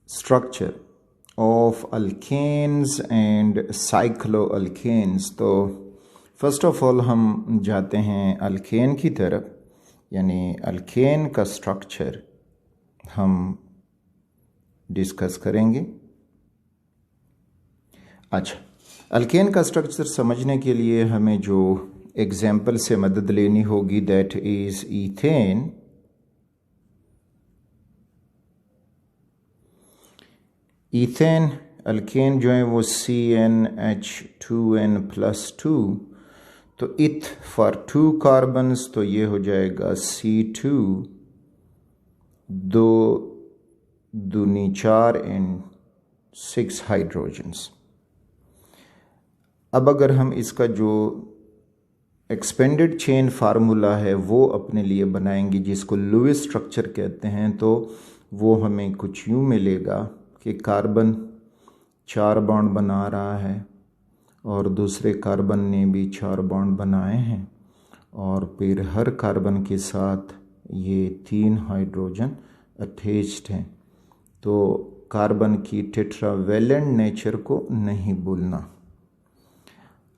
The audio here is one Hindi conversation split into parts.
structure of alkanes and cycloalkanes। तो फर्स्ट ऑफ ऑल हम जाते हैं अल्केन की तरफ, यानी अल्केन का स्ट्रक्चर हम डिस्कस करेंगे। अच्छा, अल्केन का स्ट्रक्चर समझने के लिए हमें जो एग्जाम्पल से मदद लेनी होगी that is ethane. Ethane alkane जो है वो CnH2n+2, तो इथ फॉर 2 कार्बन्स, तो ये हो जाएगा C2 2 दूनी 4 एंड 6 हाइड्रोजन्स। अब अगर हम इसका जो एक्सपेंडेड चेन फार्मूला है वो अपने लिए बनाएंगे, जिसको लुईस स्ट्रक्चर कहते हैं, तो वो हमें कुछ यूँ मिलेगा कि कार्बन 4 बॉन्ड बना रहा है और दूसरे कार्बन ने भी 4 बॉन्ड बनाए हैं, और फिर हर कार्बन के साथ ये 3 हाइड्रोजन अटैच्ड हैं। तो कार्बन की टेट्रावेलेंट नेचर को नहीं भूलना।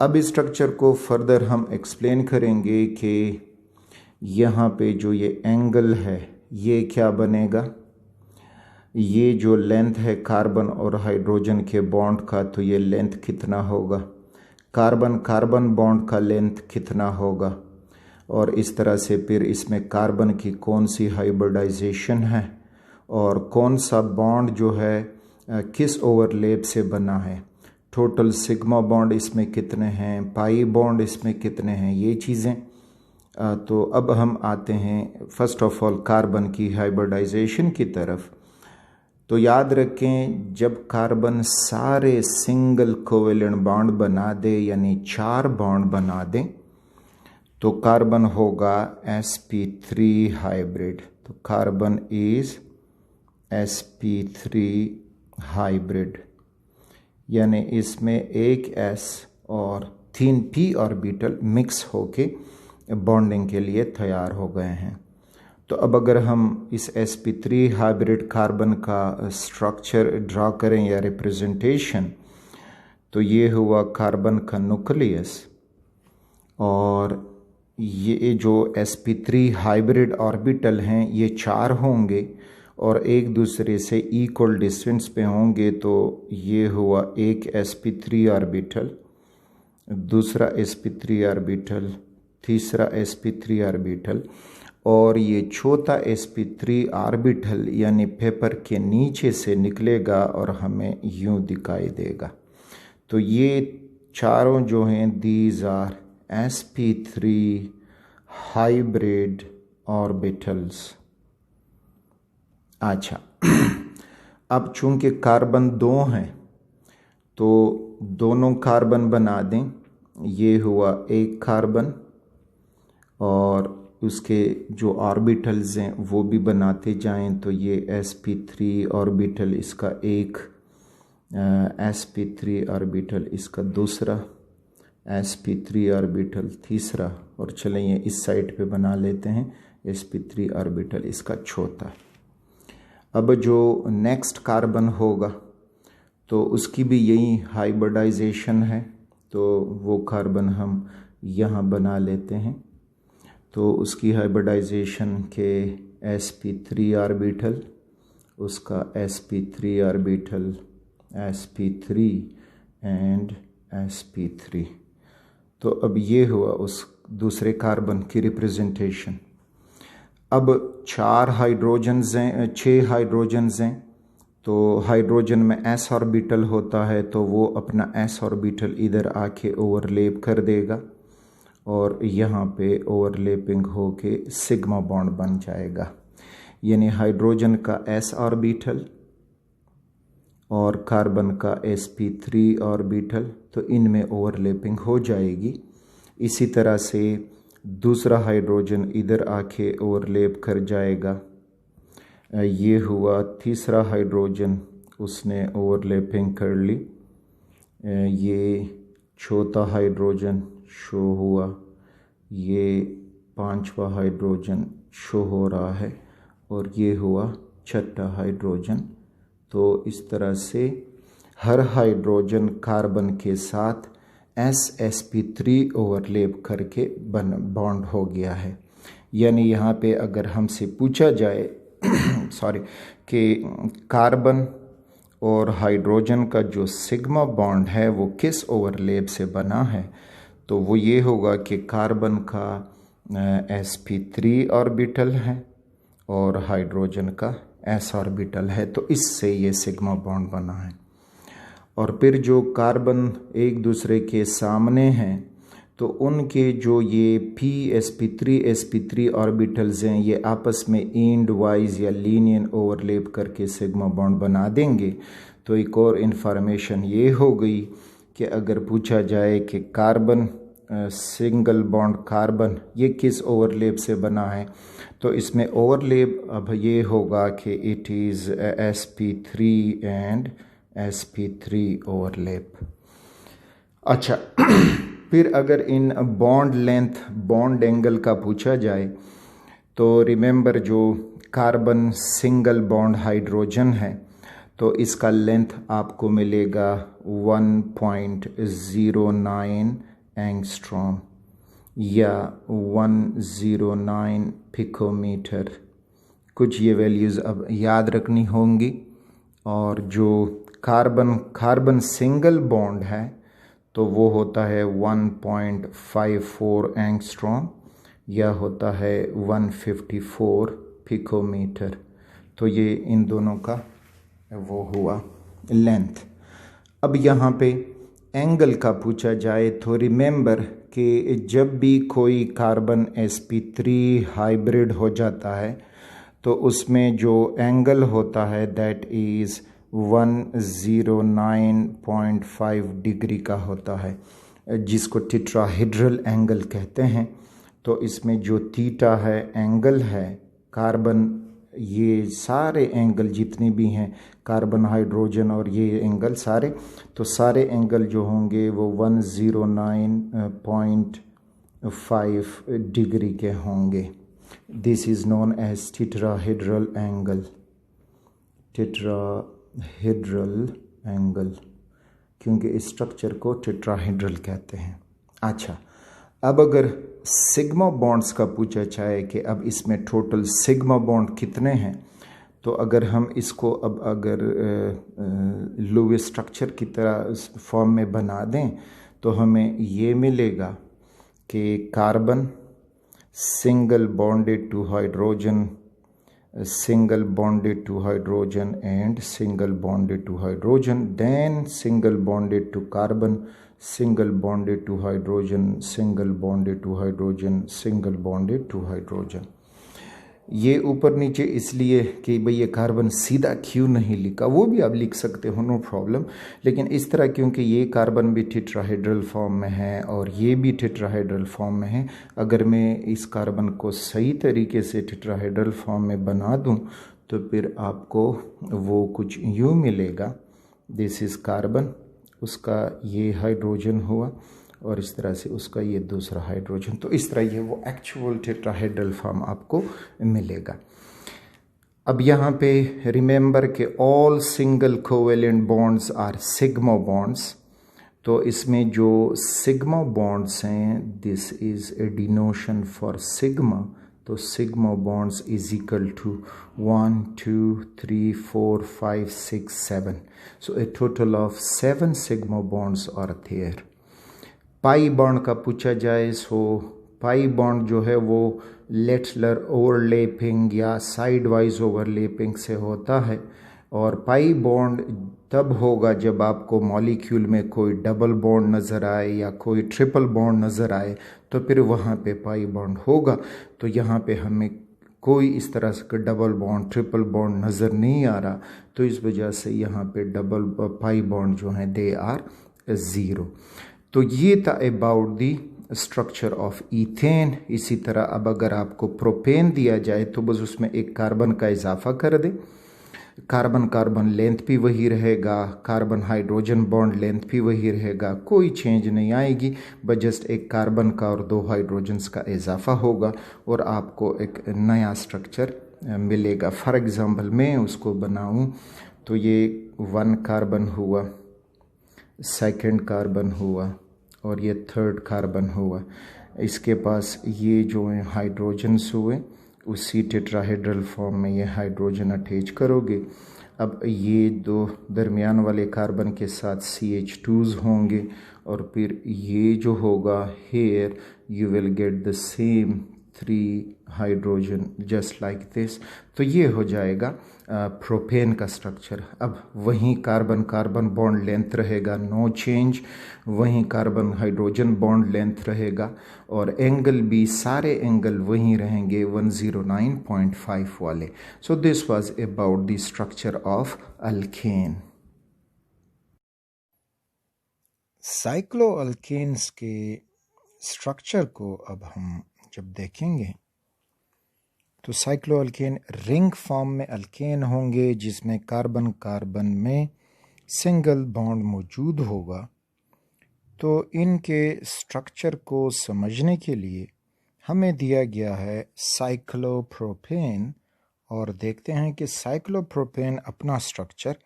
अब इस स्ट्रक्चर को फर्दर हम एक्सप्लेन करेंगे कि यहाँ पे जो ये एंगल है ये क्या बनेगा। ये जो लेंथ है कार्बन और हाइड्रोजन के बॉन्ड का, तो ये लेंथ कितना होगा, कार्बन कार्बन बॉन्ड का लेंथ कितना होगा, और इस तरह से फिर इसमें कार्बन की कौन सी हाइब्रिडाइजेशन है और कौन सा बॉन्ड जो है किस ओवरलैप से बना है, टोटल सिग्मा बॉन्ड इसमें कितने हैं, पाई बॉन्ड इसमें कितने हैं, ये चीज़ें। तो अब हम आते हैं फर्स्ट ऑफ ऑल कार्बन की हाइब्रिडाइजेशन की तरफ। तो याद रखें, जब कार्बन सारे सिंगल कोवेलेंट बॉन्ड बना दे, यानी 4 बॉन्ड बना दें, तो कार्बन होगा sp3 हाइब्रिड। तो कार्बन इज sp3 हाइब्रिड, यानी इसमें एक s और 3 p ऑर्बिटल मिक्स होके बॉन्डिंग के लिए तैयार हो गए हैं। तो अब अगर हम इस sp3 हाइब्रिड कार्बन का स्ट्रक्चर ड्रा करें या रिप्रेजेंटेशन, तो ये हुआ कार्बन का न्यूक्लियस, और ये जो sp3 हाइब्रिड ऑर्बिटल हैं ये 4 होंगे और एक दूसरे से इक्वल डिस्टेंस पे होंगे। तो ये हुआ एक sp3 ऑर्बिटल, दूसरा sp3 ऑर्बिटल, तीसरा sp3 ऑर्बिटल, और ये चौथा sp3 ऑर्बिटल यानी पेपर के नीचे से निकलेगा और हमें यूं दिखाई देगा। तो ये चारों जो हैं these are sp3 hybrid orbitals. अच्छा, अब चूंकि कार्बन 2 हैं तो दोनों कार्बन बना दें। ये हुआ एक कार्बन, और उसके जो ऑर्बिटल्स हैं वो भी बनाते जाएं। तो ये sp3 ऑर्बिटल इसका एक, sp3 ऑर्बिटल इसका दूसरा, sp3 ऑर्बिटल तीसरा, और चलें ये इस साइड पे बना लेते हैं sp3 ऑर्बिटल इसका चौथा। अब जो नेक्स्ट कार्बन होगा तो उसकी भी यही हाइब्रिडाइजेशन है, तो वो कार्बन हम यहाँ बना लेते हैं। तो उसकी हाइब्रिडाइजेशन के sp3 ऑर्बिटल, उसका sp3 orbital, sp3 and sp3। तो अब ये हुआ उस दूसरे कार्बन की रिप्रेजेंटेशन। अब 4 हाइड्रोजन्स हैं, 6 हाइड्रोजन्स हैं, तो हाइड्रोजन में s ऑर्बिटल होता है, तो वो अपना s ऑर्बिटल इधर आके ओवरलैप कर देगा और यहाँ पे ओवरलैपिंग होके सिग्मा बॉन्ड बन जाएगा। यानी हाइड्रोजन का s ऑर्बिटल और कार्बन का sp3 ऑर्बिटल, तो इनमें ओवरलैपिंग हो जाएगी। इसी तरह से दूसरा हाइड्रोजन इधर आके ओवरलैप कर जाएगा। ये हुआ तीसरा हाइड्रोजन, उसने ओवरलैपिंग कर ली। ये चौथा हाइड्रोजन शो हुआ, ये 5वां हाइड्रोजन शो हो रहा है, और ये हुआ 6ठा हाइड्रोजन तो इस तरह से हर हाइड्रोजन कार्बन के साथ ssp3 ओवरलैप करके बॉन्ड हो गया है। यानी यहाँ पे अगर हमसे पूछा जाए सॉरी कि कार्बन और हाइड्रोजन का जो सिग्मा बॉन्ड है वो किस ओवरलैप से बना है, तो वो ये होगा कि कार्बन का sp3 ऑर्बिटल है और हाइड्रोजन का s ऑर्बिटल है, तो इससे ये सिग्मा बॉन्ड बना है। और फिर जो कार्बन एक दूसरे के सामने हैं तो उनके जो ये p sp3 ऑर्बिटल्स हैं ये आपस में एंड वाइज या लीनियर ओवरलैप करके सिग्मा बॉन्ड बना देंगे। तो एक और इन्फॉर्मेशन ये हो गई कि अगर पूछा जाए कि कार्बन सिंगल बॉन्ड कार्बन ये किस ओवरलैप से बना है, तो इसमें ओवरलैप अब ये होगा कि it is sp3 and sp3 overlap. अच्छा फिर अगर in bond length bond angle का पूछा जाए तो रिमेंबर जो कार्बन सिंगल बॉन्ड हाइड्रोजन है तो इसका लेंथ आपको मिलेगा 1.09 एंगस्ट्रॉम या 109 पिकोमीटर। कुछ ये वैल्यूज़ अब याद रखनी होंगी। और जो कार्बन सिंगल बॉन्ड है तो वो होता है 1.54 एंगस्ट्रॉम या होता है 154 पिकोमीटर। तो ये इन दोनों का वो हुआ लेंथ। अब यहाँ पे एंगल का पूछा जाए तो रिमेंबर कि जब भी कोई कार्बन sp3 हाइब्रिड हो जाता है तो उसमें जो एंगल होता है दैट इज़ 109.5 डिग्री का होता है, जिसको टेट्राहेड्रल एंगल कहते हैं। तो इसमें जो थीटा है एंगल है कार्बन, ये सारे एंगल जितने भी हैं कार्बन हाइड्रोजन और ये एंगल सारे, तो सारे एंगल जो होंगे वो 109.5 डिग्री के होंगे। This is known as tetrahedral angle, tetrahedral angle, क्योंकि इस स्ट्रक्चर को टेट्राहेड्रल कहते हैं। अच्छा, अब अगर सिग्मा बॉन्ड्स का पूछा जाए कि अब इसमें टोटल सिग्मा बॉन्ड कितने हैं, तो अगर हम इसको अब अगर लुईस स्ट्रक्चर की तरह फॉर्म में बना दें तो हमें ये मिलेगा कि carbon single bonded to hydrogen, single bonded to hydrogen and single bonded to hydrogen, then single bonded to carbon, single bonded to hydrogen, single bonded to hydrogen, single bonded to hydrogen। ये ऊपर नीचे इसलिए कि भाई ये कार्बन सीधा क्यों नहीं लिखा, वो भी आप लिख सकते हो, नो प्रॉब्लम, लेकिन इस तरह क्योंकि ये कार्बन भी टेट्राहेड्रल फॉर्म में है और ये भी टेट्राहेड्रल फॉर्म में है, अगर मैं इस कार्बन को सही तरीके से टेट्राहेड्रल फॉर्म में बना दूं तो फिर आपको वो कुछ यूँ मिलेगा, दिस इज़ कार्बन, उसका ये हाइड्रोजन हुआ और इस तरह से उसका ये दूसरा हाइड्रोजन, तो इस तरह ये वो एक्चुअल टेट्राहेड्रल फॉर्म आपको मिलेगा। अब यहाँ पे रिमेंबर के all single covalent bonds are sigma bonds, तो इसमें जो सिग्मा बॉन्ड्स हैं this is a denotation for sigma, तो sigma bonds is equal to 1 2 3 4 5 6 7, so a total of 7 sigma bonds are there. Pi bond का पूछा जाए सो पाई बॉन्ड जो है वो लेटरल ओवरलैपिंग या साइड वाइज ओवरलैपिंग से होता है, और पाई बॉन्ड तब होगा जब आपको मॉलिक्यूल में कोई डबल बॉन्ड नज़र आए या कोई ट्रिपल बॉन्ड नज़र आए तो फिर वहाँ पे पाई बॉन्ड होगा। तो यहाँ पे हमें कोई इस तरह से डबल बॉन्ड ट्रिपल बॉन्ड नज़र नहीं आ रहा, तो इस वजह से यहाँ पे डबल पाई बॉन्ड जो हैं दे आर 0। तो ये था about the structure of ethane. इसी तरह अब अगर आपको प्रोपेन दिया जाए तो बस उसमें एक कार्बन का इजाफा कर दे, कार्बन लेंथ भी वही रहेगा, कार्बन हाइड्रोजन बॉन्ड लेंथ भी वही रहेगा, कोई चेंज नहीं आएगी, बस जस्ट एक कार्बन का और 2 हाइड्रोजन्स का इजाफा होगा और आपको एक नया स्ट्रक्चर मिलेगा। फॉर एग्ज़ाम्पल मैं उसको बनाऊं तो ये 1 कार्बन हुआ, सेकंड कार्बन हुआ और ये थर्ड कार्बन हुआ। इसके पास ये जो है हाइड्रोजन्स हुए, उसी टेट्राहेड्रल फॉर्म में ये हाइड्रोजन अटैच करोगे। अब ये दो दरमियान वाले कार्बन के साथ CH2s होंगे और फिर ये जो होगा here you will get the same 3 hydrogen just like this. तो ये हो जाएगा प्रोपेन का स्ट्रक्चर। अब वहीं कार्बन कार्बन बॉन्ड लेंथ रहेगा, नो चेंज, वहीं कार्बन हाइड्रोजन बॉन्ड लेंथ रहेगा और एंगल भी सारे एंगल वहीं रहेंगे 109.5 वाले। So this was about the structure of alkane. Cycloalkanes के स्ट्रक्चर को अब हम जब देखेंगे तो साइक्लोअल्केन रिंग फॉर्म में अल्केन होंगे जिसमें कार्बन कार्बन में सिंगल बॉन्ड मौजूद होगा। तो इनके स्ट्रक्चर को समझने के लिए हमें दिया गया है साइक्लोप्रोपेन और देखते हैं कि साइक्लोप्रोपेन अपना स्ट्रक्चर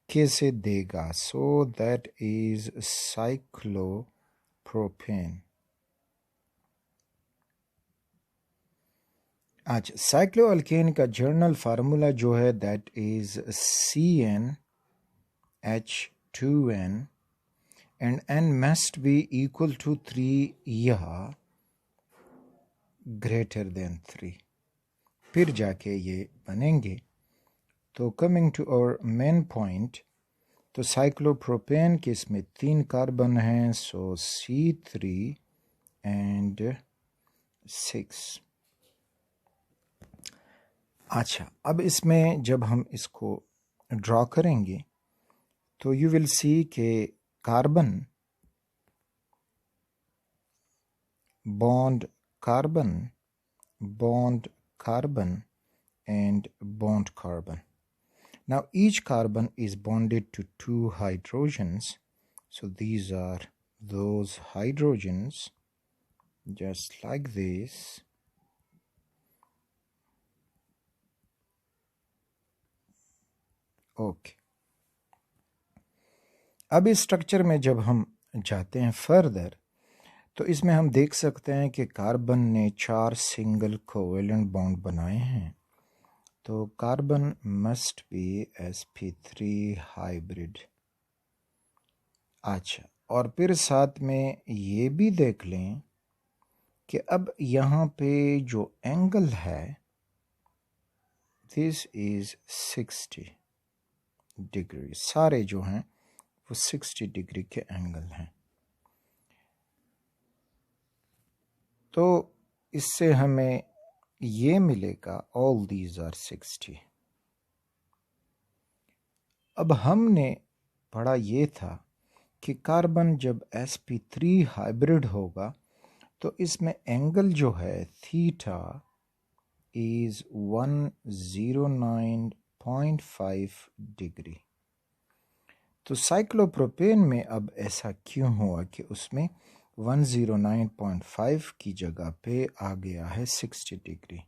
कैसे देगा। So that is cyclopropane. अच्छा, साइक्लोअल्केन का जर्नल फार्मूला जो है that is CnH2n and n must be equal to 3 या ग्रेटर देन 3, फिर जाके ये बनेंगे। तो coming to our main point, तो साइक्लोप्रोपेन के इसमें 3 कार्बन हैं, सो C3 एंड 6। अच्छा, अब इसमें जब हम इसको ड्रॉ करेंगे तो यू विल सी के carbon bond carbon bond carbon and bond carbon. Now each carbon is bonded to 2 hydrogens, so these are those hydrogens, just like this. Okay. अब इस स्ट्रक्चर में जब हम जाते हैं फर्दर तो इसमें हम देख सकते हैं कि कार्बन ने 4 सिंगल कोवेलेंट बॉन्ड बनाए हैं, तो carbon must be sp3 hybrid. अच्छा, और फिर साथ में ये भी देख लें कि अब यहाँ पे जो एंगल है दिस इज 60 डिग्री, सारे जो हैं वो 60 डिग्री के एंगल हैं। तो इससे हमें ये मिलेगा ऑल दीज आर 60। अब हमने पढ़ा ये था कि कार्बन जब sp3 हाइब्रिड होगा तो इसमें एंगल जो है थीटा इज 109.5 डिग्री। तो साइक्लोप्रोपेन में अब ऐसा क्यों हुआ कि उसमें 109.5 की जगह पे आ गया है 60 डिग्री।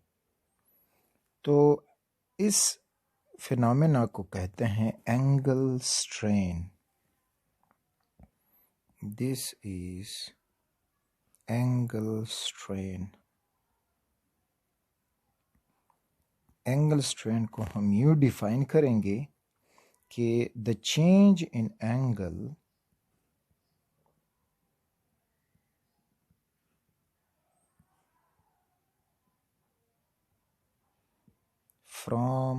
तो इस फिनोमेना को कहते हैं angle strain. This is angle strain. Angle strain को हम यूं डिफाइन करेंगे कि the change in angle from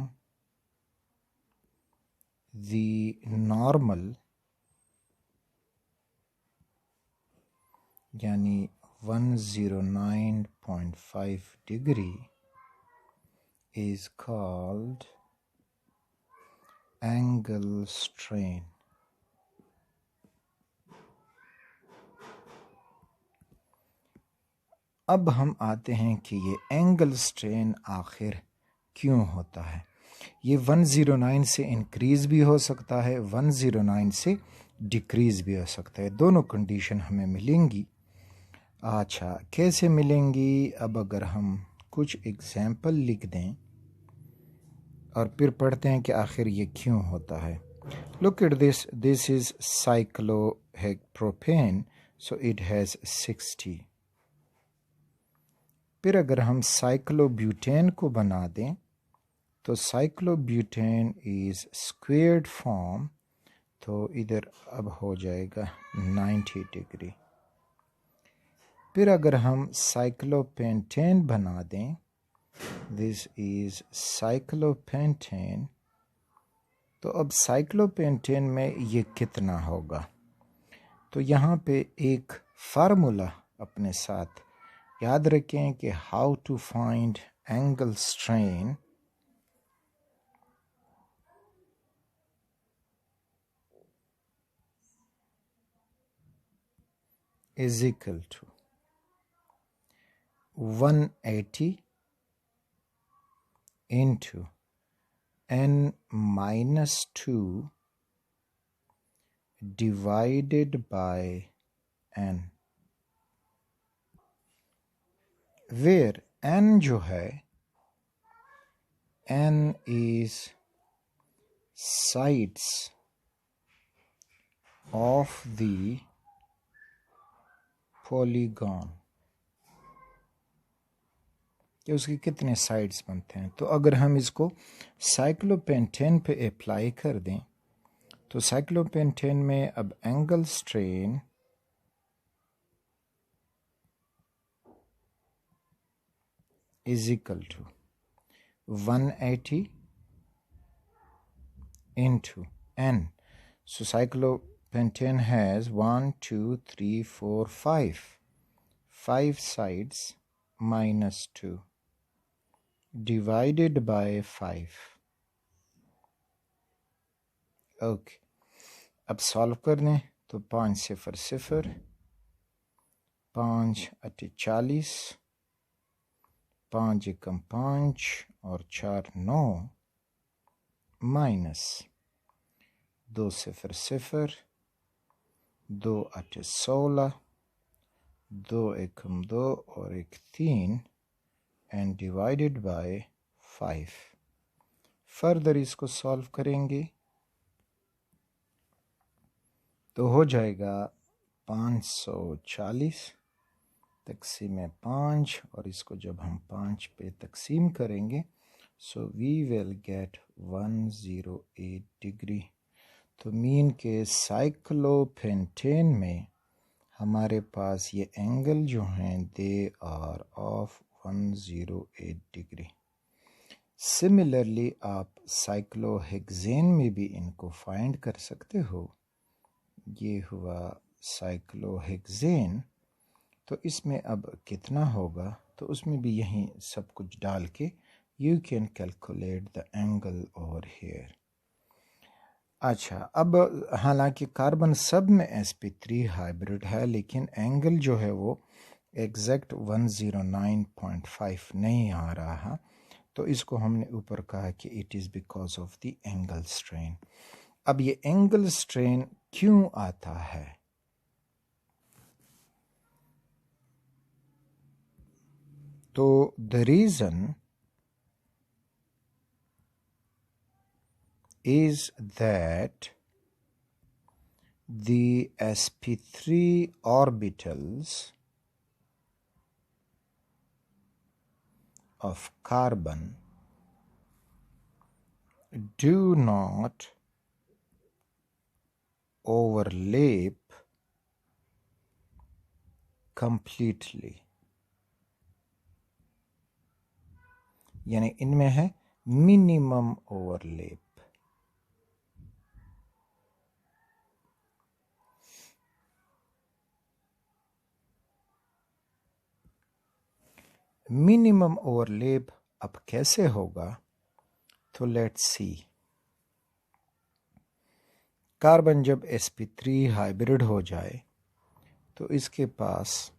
the normal यानी 109.5 degree is called angle strain. अब हम आते हैं कि ये एंगल स्ट्रेन आखिर क्यों होता है। ये 109 से इंक्रीज़ भी हो सकता है, 109 से डिक्रीज़ भी हो सकता है, दोनों कंडीशन हमें मिलेंगी। अच्छा, कैसे मिलेंगी? अब अगर हम कुछ एग्जाम्पल लिख दें, और फिर पढ़ते हैं कि आखिर ये क्यों होता है। Look at this. This is cyclohexapropane, so it has 60. फिर अगर हम साइक्लोब्यूटेन को बना दें तो साइक्लोब्यूटेन इज स्क्वेयर्ड फॉर्म, तो इधर अब हो जाएगा 90 डिग्री। फिर अगर हम साइक्लोपेंटेन बना दें, दिस इज साइक्लोपेंटेन, तो अब साइक्लोपेंटेन में ये कितना होगा। तो यहाँ पे एक फार्मूला अपने साथ याद रखें कि how to find angle strain is equal to 180 into n minus 2 divided by n, where n जो है n is sides of the polygon, कि उसके कितने साइड्स बनते हैं। तो अगर हम इसको साइक्लोपेंटेन पे अप्लाई कर दें तो साइक्लोपेंटेन में अब angle strain is equal to 180 into n. So cyclopentane has 1, 2, 3, 4, 5 sides minus 2 divided by 5. Okay, अब सॉल्व कर लें तो 5 0 0, 5 8 40, 5 एकम 5 और 4 9, माइनस 2 0 0, 2 8 16, 2 एकम 2 और 1 3 एंड डिवाइडेड बाय 5। फर्दर इसको सॉल्व करेंगे तो हो जाएगा 540 तकसीम 5, और इसको जब हम 5 पे तकसीम करेंगे so we will get 108 degree. तो मीन के साइक्लोपेंटेन में हमारे पास ये एंगल जो हैं they are of 108 degree. Similarly आप साइक्लोहेक्सेन में भी इनको फाइंड कर सकते हो। ये हुआ साइक्लोहेक्सेन, तो इसमें अब कितना होगा तो उसमें भी यहीं सब कुछ डाल के you can calculate the angle over here. अच्छा, अब हालांकि कार्बन सब में sp3 हाइब्रिड है, लेकिन एंगल जो है वो एग्जैक्ट 109.5 नहीं आ रहा, तो इसको हमने ऊपर कहा कि it is because of the angle strain. अब ये एंगल स्ट्रेन क्यों आता है? तो the reason is that the sp3 orbitals of carbon do not overlap completely, यानी इनमें है मिनिमम ओवरलैप। मिनिमम ओवरलैप अब कैसे होगा तो लेट्स सी। कार्बन जब sp3 हाइब्रिड हो जाए तो इसके पास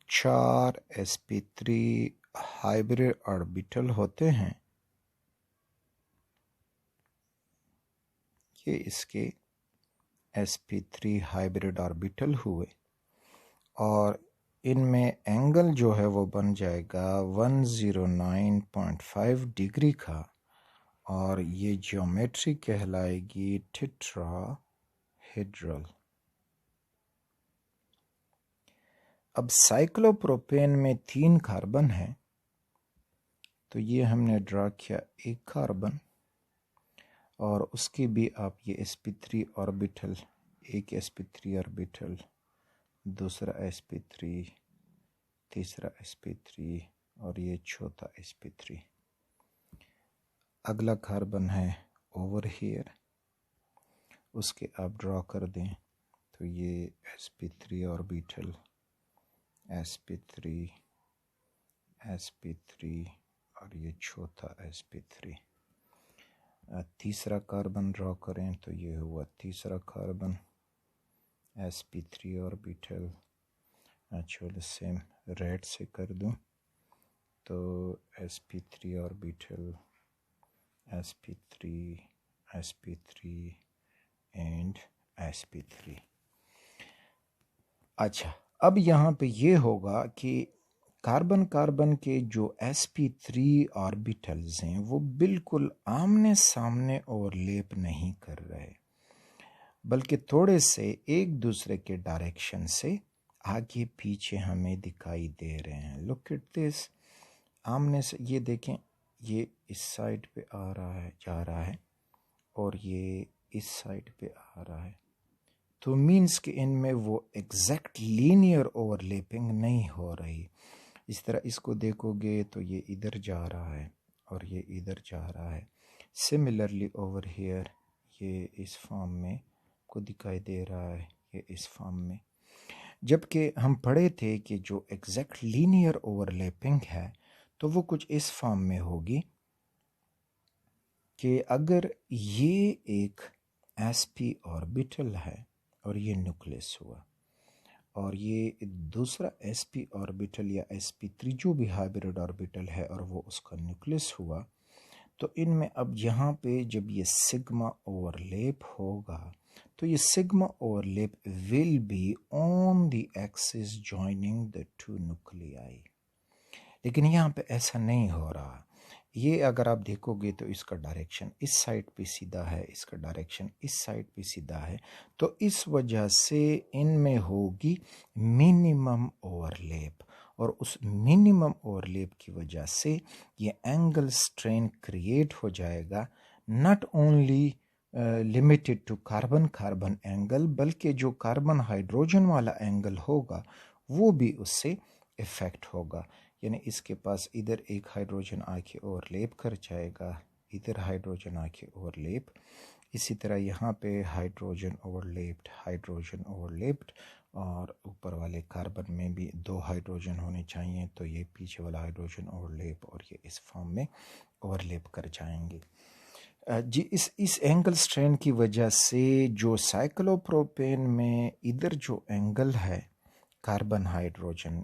4 sp3 हाइब्रिड ऑर्बिटल होते हैं। ये इसके sp3 हाइब्रिड ऑर्बिटल हुए और इनमें एंगल जो है वो बन जाएगा 109.5 डिग्री का, और ये ज्योमेट्री कहलाएगी टेट्राहेड्रल। अब साइक्लोप्रोपेन में 3 कार्बन है, तो ये हमने ड्रा किया एक कार्बन, और उसके भी आप ये sp3 ऑर्बिटल, एक sp3 ऑर्बिटल, दूसरा sp3, तीसरा sp3 और ये चौथा sp3। अगला कार्बन है ओवर हियर, उसके आप ड्रॉ कर दें तो ये sp3 ऑर्बिटल, sp3, sp3 और ये चौथा sp3। तीसरा कार्बन ड्रॉ करें तो ये हुआ तीसरा कार्बन, sp3 ऑर्बिटल। चलो सेम रेड से कर दूं तो sp3 orbital, sp3, sp3 and sp3। अच्छा, अब यहाँ पे ये होगा कि कार्बन कार्बन के जो sp3 ऑर्बिटल्स हैं वो बिल्कुल आमने सामने ओवरलैप नहीं कर रहे, बल्कि थोड़े से एक दूसरे के डायरेक्शन से आगे पीछे हमें दिखाई दे रहे हैं। लुक एट दिस, आमने से ये देखें, ये इस साइड पे आ रहा है, जा रहा है, और ये इस साइड पे आ रहा है। तो मीन्स कि इनमें वो एग्जैक्ट लीनियर ओवरलैपिंग नहीं हो रही। इस तरह इसको देखोगे तो ये इधर जा रहा है और ये इधर जा रहा है। सिमिलरली ओवर हियर ये इस फॉर्म में को दिखाई दे रहा है, ये इस फॉर्म में। जबकि हम पढ़े थे कि जो एग्जैक्ट लीनियर ओवरलैपिंग है तो वो कुछ इस फॉर्म में होगी कि अगर ये एक sp ऑर्बिटल है और ये न्यूक्लियस हुआ, और ये दूसरा sp ऑर्बिटल या sp3 जो भी हाइब्रिड ऑर्बिटल है और वो उसका न्यूक्लियस हुआ, तो इनमें अब यहाँ पे जब ये सिग्मा ओवरलैप होगा तो ये sigma overlap will be on the axis joining the two nuclei. लेकिन यहाँ पे ऐसा नहीं हो रहा। ये अगर आप देखोगे तो इसका डायरेक्शन इस साइड पे सीधा है, इसका डायरेक्शन इस साइड पे सीधा है, तो इस वजह से इनमें होगी मिनिमम ओवरलैप, और उस मिनिमम ओवरलैप की वजह से ये एंगल स्ट्रेन क्रिएट हो जाएगा, not only limited to carbon carbon angle, बल्कि जो कार्बन हाइड्रोजन वाला एंगल होगा वो भी उससे इफेक्ट होगा। यानी इसके पास इधर एक हाइड्रोजन आके ओवरलैप कर जाएगा, इधर हाइड्रोजन आके ओवरलैप, इसी तरह यहाँ पे हाइड्रोजन ओवरलैप्ड, और ऊपर वाले कार्बन में भी 2 हाइड्रोजन होने चाहिए, तो ये पीछे वाला हाइड्रोजन ओवरलैप और ये इस फॉर्म में ओवरलैप कर जाएंगे। जी इस एंगल स्ट्रेन की वजह से जो साइक्लोप्रोपेन में इधर जो एंगल है कार्बन हाइड्रोजन,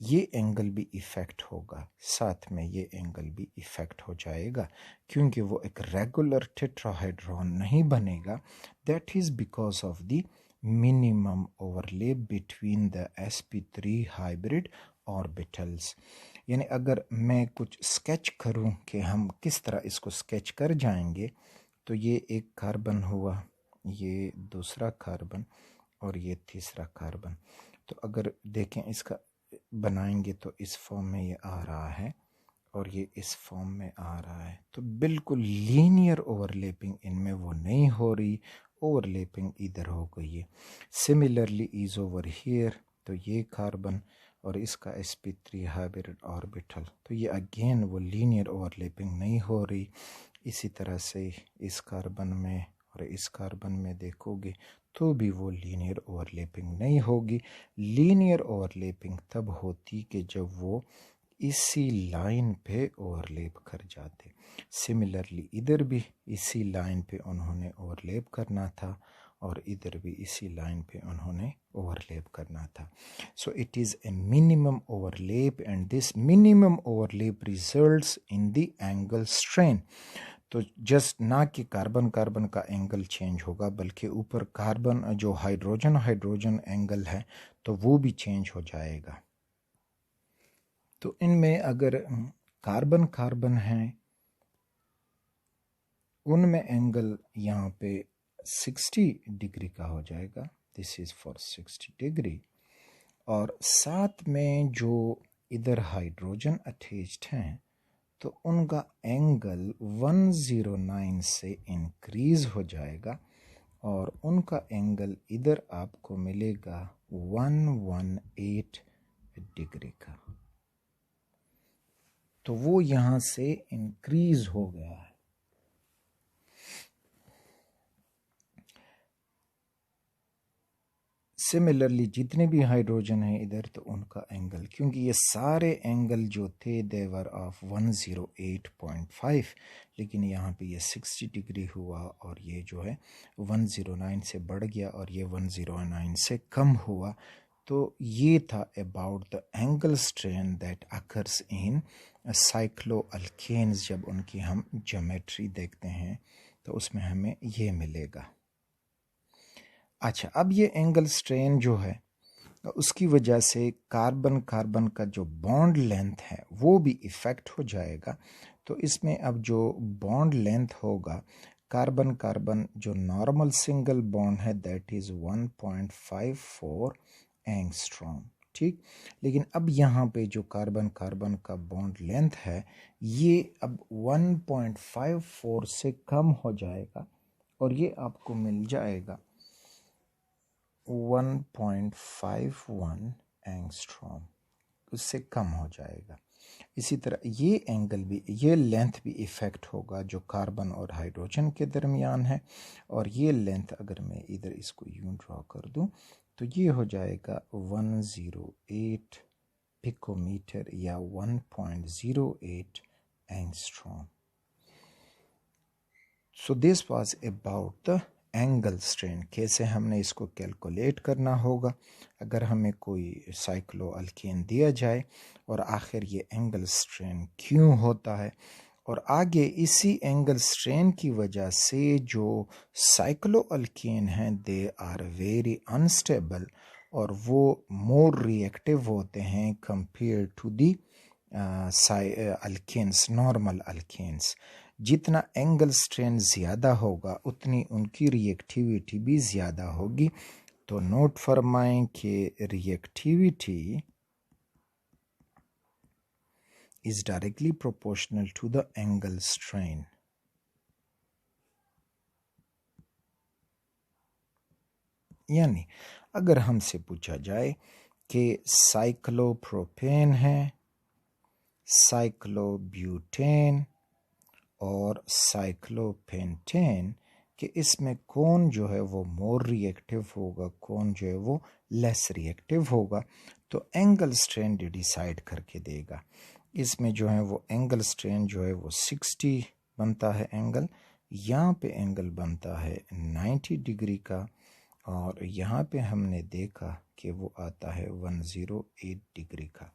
ये एंगल भी इफ़ेक्ट होगा, साथ में ये एंगल भी इफ़ेक्ट हो जाएगा, क्योंकि वो एक रेगुलर टेट्राहेड्रॉन नहीं बनेगा। That is because of the minimum overlap between the sp3 hybrid orbitals. यानी अगर मैं कुछ स्केच करूं कि हम किस तरह इसको स्केच कर जाएंगे, तो ये एक कार्बन हुआ, ये दूसरा कार्बन और ये तीसरा कार्बन। तो अगर देखें इसका बनाएंगे तो इस फॉर्म में ये आ रहा है और ये इस फॉर्म में आ रहा है, तो बिल्कुल लीनियर ओवरलैपिंग इनमें वो नहीं हो रही, ओवरलैपिंग इधर हो गई है। सिमिलरली इज ओवर हियर, तो ये कार्बन और इसका sp3 हाइब्रिड ऑर्बिटल, तो ये अगेन वो लीनियर ओवरलैपिंग नहीं हो रही। इसी तरह से इस कार्बन में और इस कार्बन में देखोगे तो भी वो लीनियर ओवरलैपिंग नहीं होगी। लीनियर ओवरलैपिंग तब होती कि जब वो इसी लाइन पे ओवरलैप कर जाते। सिमिलरली इधर भी इसी लाइन पे उन्होंने ओवरलैप करना था और इधर भी इसी लाइन पे उन्होंने ओवरलैप करना था। So it is a minimum overlap and this minimum overlap results in the angle strain. तो जस्ट ना कि कार्बन कार्बन का एंगल चेंज होगा, बल्कि ऊपर कार्बन जो हाइड्रोजन एंगल है तो वो भी चेंज हो जाएगा। तो इनमें अगर कार्बन कार्बन है उनमें एंगल यहाँ पे 60 डिग्री का हो जाएगा, दिस इज़ फॉर 60 डिग्री। और साथ में जो इधर हाइड्रोजन अटैच्ड हैं तो उनका एंगल 109 से इंक्रीज हो जाएगा और उनका एंगल इधर आपको मिलेगा 118 डिग्री का। तो वो यहाँ से इंक्रीज हो गया है। सिमिलरली जितने भी हाइड्रोजन हैं इधर तो उनका एंगल, क्योंकि ये सारे एंगल जो थे देवर ऑफ 108.5, लेकिन यहाँ पे ये 60 डिग्री हुआ और ये जो है 109 से बढ़ गया और ये 109 से कम हुआ। तो ये था about the angle strain that occurs in cycloalkanes. जब उनकी हम ज्योमेट्री देखते हैं तो उसमें हमें ये मिलेगा। अच्छा, अब ये एंगल स्ट्रेन जो है उसकी वजह से कार्बन कार्बन का जो बॉन्ड लेंथ है वो भी इफ़ेक्ट हो जाएगा। तो इसमें अब जो बॉन्ड लेंथ होगा, कार्बन कार्बन जो नॉर्मल सिंगल बॉन्ड है दैट इज़ 1.54 एंगस्ट्रॉम, ठीक। लेकिन अब यहाँ पे जो कार्बन कार्बन का बॉन्ड लेंथ है ये अब 1.54 से कम हो जाएगा और ये आपको मिल जाएगा 1.51 एंगस्ट्रॉम, उससे कम हो जाएगा। इसी तरह ये एंगल भी, ये लेंथ भी इफ़ेक्ट होगा जो कार्बन और हाइड्रोजन के दरमियान है। और ये लेंथ अगर मैं इधर इसको यूं ड्रॉ कर दूं तो ये हो जाएगा 108 पिकोमीटर या 1.08 angstrom. So this was about the angle strain. कैसे हमने इसको कैलकुलेट करना होगा अगर हमें कोई साइक्लोअल्केन दिया जाए और आखिर ये एंगल स्ट्रेन क्यों होता है। और आगे इसी एंगल स्ट्रेन की वजह से जो साइक्लोअल्केन हैं दे आर वेरी अनस्टेबल और वो मोर रिएक्टिव होते हैं compare to the alkanes, normal alkanes. जितना एंगल स्ट्रेन ज़्यादा होगा उतनी उनकी रिएक्टिविटी भी ज़्यादा होगी। तो नोट फरमाएं कि reactivity is directly proportional to the angle strain. यानी अगर हमसे पूछा जाए कि साइक्लोप्रोपेन है, साइक्लोब्यूटेन और साइक्लोपेंटेन कि इसमें कौन जो है वो मोर रिएक्टिव होगा, कौन जो है वो लेस रिएक्टिव होगा, तो एंगल स्ट्रेन डिसाइड करके देगा। इसमें जो है वो एंगल स्ट्रेन जो है वो 60 बनता है एंगल, यहाँ पे एंगल बनता है 90 डिग्री का और यहाँ पे हमने देखा कि वो आता है 108 डिग्री का।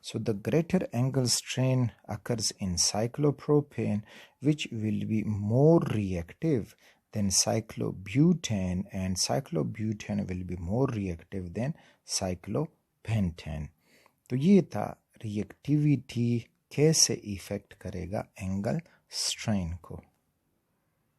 So the greater angle strain occurs in cyclopropane, which will be more reactive than cyclobutane, and cyclobutane will be more reactive than cyclopentane. तो ये था रिएक्टिविटी कैसे इफेक्ट करेगा एंगल स्ट्रेन को।